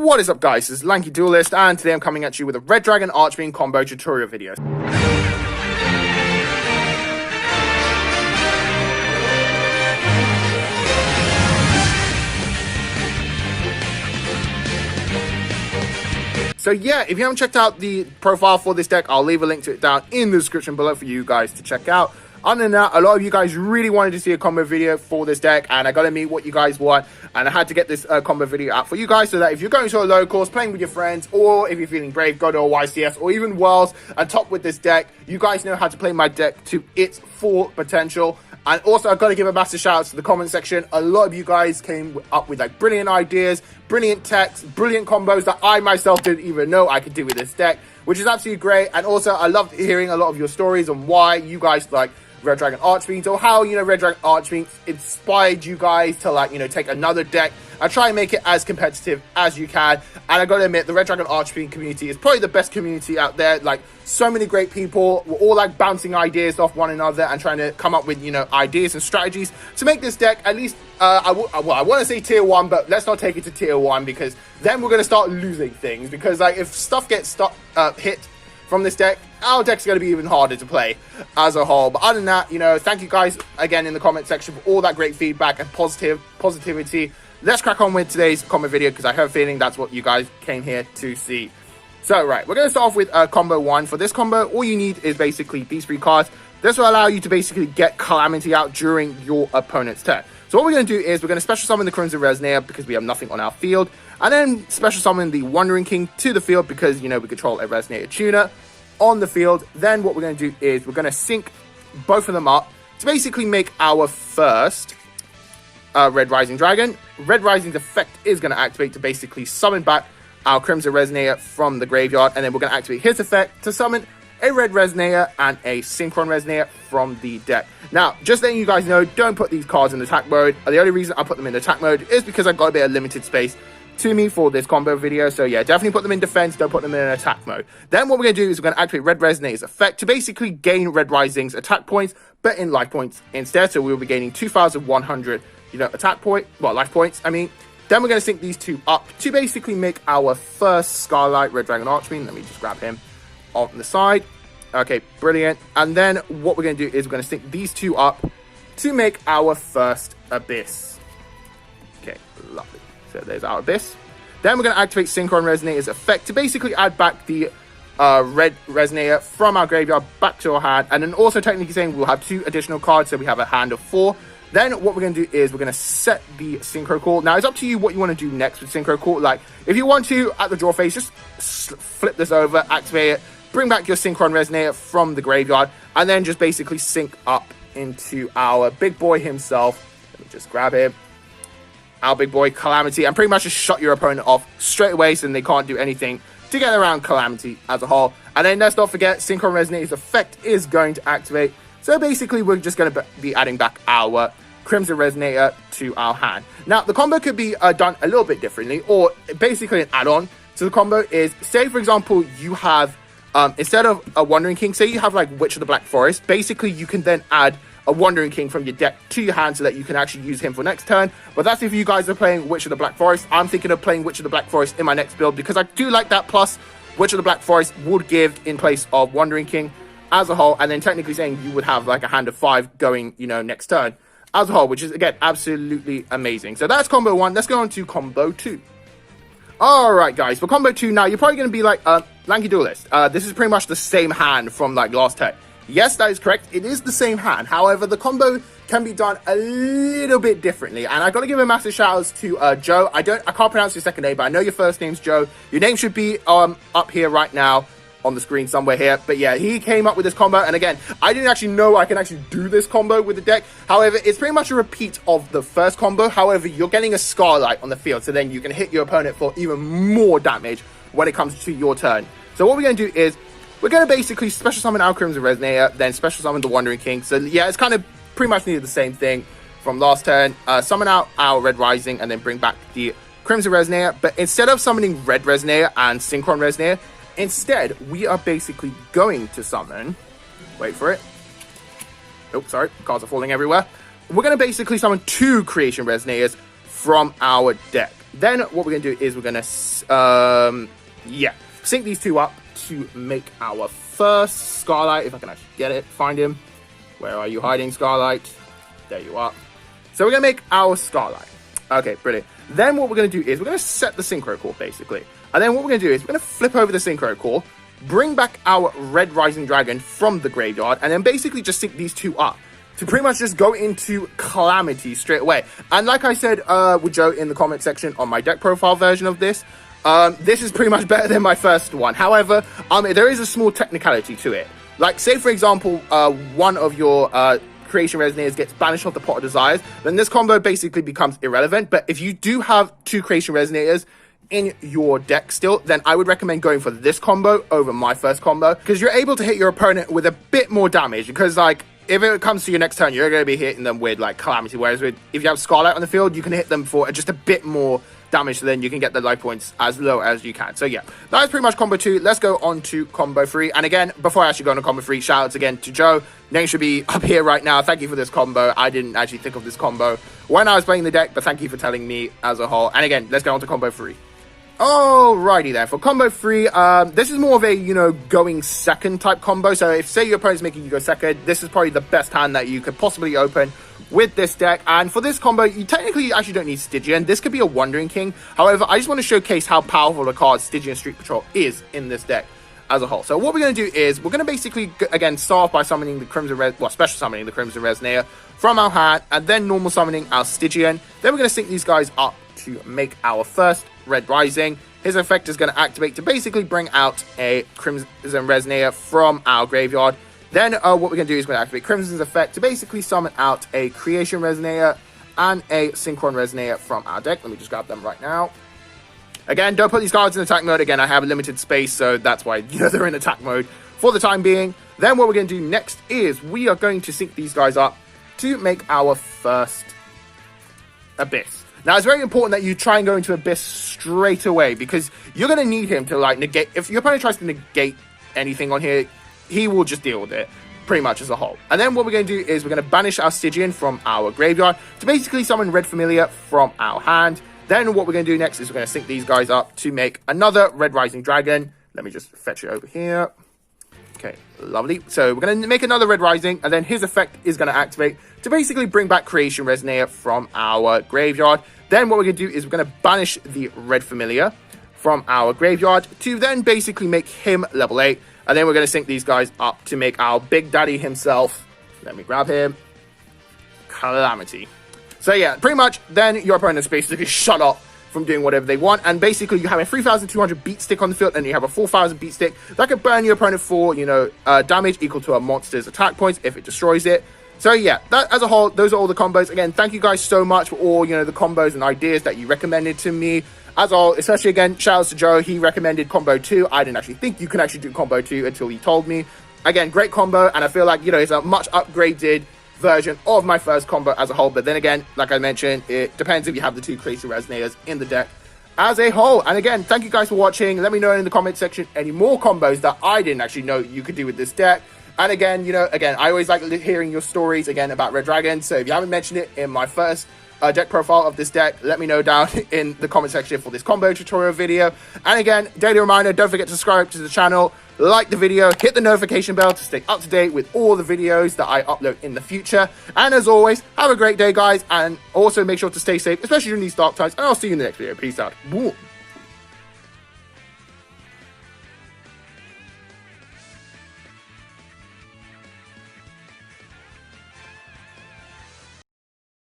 What is up, guys? This is Lanky Duelist, and today I'm coming at you with a Red Dragon Archfiend combo tutorial video. So yeah, if you haven't checked out the profile for this deck, I'll leave a link to it down in the description below for you guys to check out. Other than that, a lot of you guys really wanted to see a combo video for this deck, and I gotta meet what you guys want, and I had to get this combo video out for you guys so that if you're going to a locals, playing with your friends, or if you're feeling brave, go to a YCS or even Worlds and top with this deck, you guys know how to play my deck to its full potential. And also, I've got to give a massive shout out to the comment section. A lot of you guys came up with like brilliant ideas, brilliant techs, brilliant combos that I myself didn't even know I could do with this deck, which is absolutely great. And also, I loved hearing a lot of your stories on why you guys like Red Dragon Archfiend, or how, you know, Red Dragon Archfiend inspired you guys to, like, you know, take another deck and try and make it as competitive as you can. And I gotta admit, the Red Dragon Archfiend community is probably the best community out there. Like, so many great people. We're all like bouncing ideas off one another and trying to come up with, you know, ideas and strategies to make this deck at least, I want to say tier 1, but let's not take it to tier 1, because then we're gonna start losing things. Because, like, if stuff gets hit from this deck, our deck's going to be even harder to play as a whole. But other than that, you know, thank you guys again in the comment section for all that great feedback and positivity. Let's crack on with today's comment video, because I have a feeling that's what you guys came here to see. So, right, we're going to start off with combo 1. For this combo, all you need is basically these 3 cards. This will allow you to basically get Calamity out during your opponent's turn. So what we're going to do is we're going to special summon the Crimson Resonator because we have nothing on our field. And then special summon the Wandering King to the field because, you know, we control a Resonator tuner on the field. Then what we're going to do is we're going to sync both of them up to basically make our first Red Rising Dragon. Red Rising's effect is going to activate to basically summon back our Crimson Resonator from the graveyard. And then we're going to activate his effect to summon a Red Resonator and a Synchron Resonator from the deck. Now, just letting you guys know, don't put these cards in attack mode. The only reason I put them in attack mode is because I've got a bit of limited space to me for this combo video. So yeah, definitely put them in defense, don't put them in attack mode. Then what we're going to do is we're going to activate Red Resonator's effect to basically gain Red Rising's attack points, but in life points instead. So we'll be gaining 2,100, you know, attack point, well, life points, I mean. Then we're going to sync these two up to basically make our first Scarlet Red Dragon Archfiend. Let me just grab him on the side. Okay, brilliant. And then what we're going to do is we're going to sync these two up to make our first Abyss. Okay, lovely. So there's our Abyss. Then we're going to activate Synchron Resonator's effect to basically add back the Red Resonator from our graveyard back to our hand. And then also technically saying we'll have 2 additional cards, so we have a hand of 4. Then what we're going to do is we're going to set the Synchro Call. Now, it's up to you what you want to do next with Synchro Call. Like, if you want to, at the draw phase, just flip this over, activate it, bring back your Synchron Resonator from the graveyard, and then just basically sync up into our big boy himself. Let me just grab him. Our big boy, Calamity, and pretty much just shut your opponent off straight away so they can't do anything to get around Calamity as a whole. And then let's not forget, Synchron Resonator's effect is going to activate. So basically, we're just going to be adding back our Crimson Resonator to our hand. Now, the combo could be done a little bit differently, or basically an add-on to the combo is, say, for example, you have, instead of a Wandering King, say you have, like, Witch of the Black Forest, basically you can then add a Wandering King from your deck to your hand so that you can actually use him for next turn. But that's if you guys are playing Witch of the Black Forest. I'm thinking of playing Witch of the Black Forest in my next build because I do like that. Plus, Witch of the Black Forest would give in place of Wandering King as a whole, and then technically saying you would have like a hand of 5 going, you know, next turn as a whole, which is, again, absolutely amazing. So that's combo 1. Let's go on to combo 2. Alright, guys, for combo 2 now, you're probably going to be like, Lanky Duelist, this is pretty much the same hand from, like, last turn. Yes, that is correct. It is the same hand. However, the combo can be done a little bit differently. And I got to give a massive shout out to Joe. I can't pronounce your second name, but I know your first name's Joe. Your name should be up here right now on the screen somewhere here. But yeah, he came up with this combo. And again, I didn't actually know I can actually do this combo with the deck. However, it's pretty much a repeat of the first combo. However, you're getting a Scarlet on the field. So then you can hit your opponent for even more damage when it comes to your turn. So what we're going to do is we're going to basically special summon our Crimson Resonator, then special summon the Wandering King. So yeah, it's kind of pretty much needed the same thing from last turn. Summon out our Red Rising and then bring back the Crimson Resonator. But instead of summoning Red Resonator and Synchron Resonator, instead we are basically going to summon, wait for it. Oh, sorry, cards are falling everywhere. We're going to basically summon 2 Creation Resonators from our deck. Then what we're going to do is we're going to, sync these two up to make our first Scarlight. If I can actually get it, find him. Where are you hiding, Scarlight? There you are. So we're going to make our Scarlight. Okay, brilliant. Then what we're going to do is we're going to set the Synchro Core, basically. And then what we're going to do is we're going to flip over the Synchro Core, bring back our Red Rising Dragon from the graveyard, and then basically just sync these two up to pretty much just go into Calamity straight away. And like I said with Joe in the comment section on my deck profile version of this, this is pretty much better than my first one. However, there is a small technicality to it. Like, say, for example, one of your Creation Resonators gets banished off the Pot of Desires, then this combo basically becomes irrelevant. But if you do have 2 Creation Resonators in your deck still, then I would recommend going for this combo over my first combo, because you're able to hit your opponent with a bit more damage, because, like, if it comes to your next turn, you're going to be hitting them with, like, Calamity, whereas if you have Scarlet on the field, you can hit them for just a bit more damage, so then you can get the life points as low as you can. So yeah, that is pretty much combo 2. Let's go on to combo 3. And again, before I actually go on to combo 3, shout outs again to Joe. Name should be up here right now. Thank you for this combo. I didn't actually think of this combo when I was playing the deck, but thank you for telling me as a whole. And again, let's go on to combo 3. Alrighty then, for combo 3, this is more of a, going second type combo. So if, say, your opponent's making you go second, this is probably the best hand that you could possibly open with this deck. And for this combo, you actually don't need Stygian. This could be a Wandering King. However, I just want to showcase how powerful the card Stygian Street Patrol is in this deck as a whole. So what we're going to do is we're going to basically, again, start off by summoning the special summoning the Crimson Resonator from our hand, and then normal summoning our Stygian. Then we're going to sync these guys up to make our first Red Rising. His effect is going to activate to basically bring out a Crimson Resonator from our graveyard. Then what we're going to do is we're going to activate Crimson's effect to basically summon out a Creation Resonator and a Synchron Resonator from our deck. Let me just grab them right now. Again, don't put these cards in attack mode. Again, I have a limited space, so that's why they're in attack mode for the time being. Then what we're going to do next is we are going to sync these guys up to make our first Abyss. Now, it's very important that you try and go into Abyss straight away, because you're going to need him to, like, negate. If your opponent tries to negate anything on here, he will just deal with it, pretty much as a whole. And then what we're going to do is we're going to banish our Stygian from our graveyard to basically summon Red Familiar from our hand. Then what we're going to do next is we're going to sync these guys up to make another Red Rising Dragon. Let me just fetch it over here. Okay, lovely. So we're going to make another Red Rising, and then his effect is going to activate to basically bring back Creation Resonator from our graveyard. Then what we're going to do is we're going to banish the Red Familiar from our graveyard to then basically make him level 8. And then we're going to sync these guys up to make our Big Daddy himself. Let me grab him. Calamity. So yeah, pretty much then your opponent's basically shut up from doing whatever they want. And basically you have a 3,200 beat stick on the field, and you have a 4,000 beat stick that could burn your opponent for, damage equal to a monster's attack points if it destroys it. So yeah, that as a whole, those are all the combos. Again, thank you guys so much for all, the combos and ideas that you recommended to me. As all, especially again, shout outs to Joe. He recommended combo 2. I didn't actually think you can actually do combo 2 until he told me. Again, great combo, and I feel like, it's a much upgraded version of my first combo as a whole. But then again, like I mentioned, it depends if you have the 2 Creation Resonators in the deck as a whole. And again, thank you guys for watching. Let me know in the comment section any more combos that I didn't actually know you could do with this deck. And again, I always like hearing your stories again about Red Dragon. So if you haven't mentioned it in my first deck profile of this deck, let me know down in the comment section for this combo tutorial video. And again, daily reminder, don't forget to subscribe to the channel, like the video, hit the notification bell to stay up to date with all the videos that I upload in the future. And as always, have a great day, guys, and also make sure to stay safe, especially during these dark times, and I'll see you in the next video. Peace out. Boom.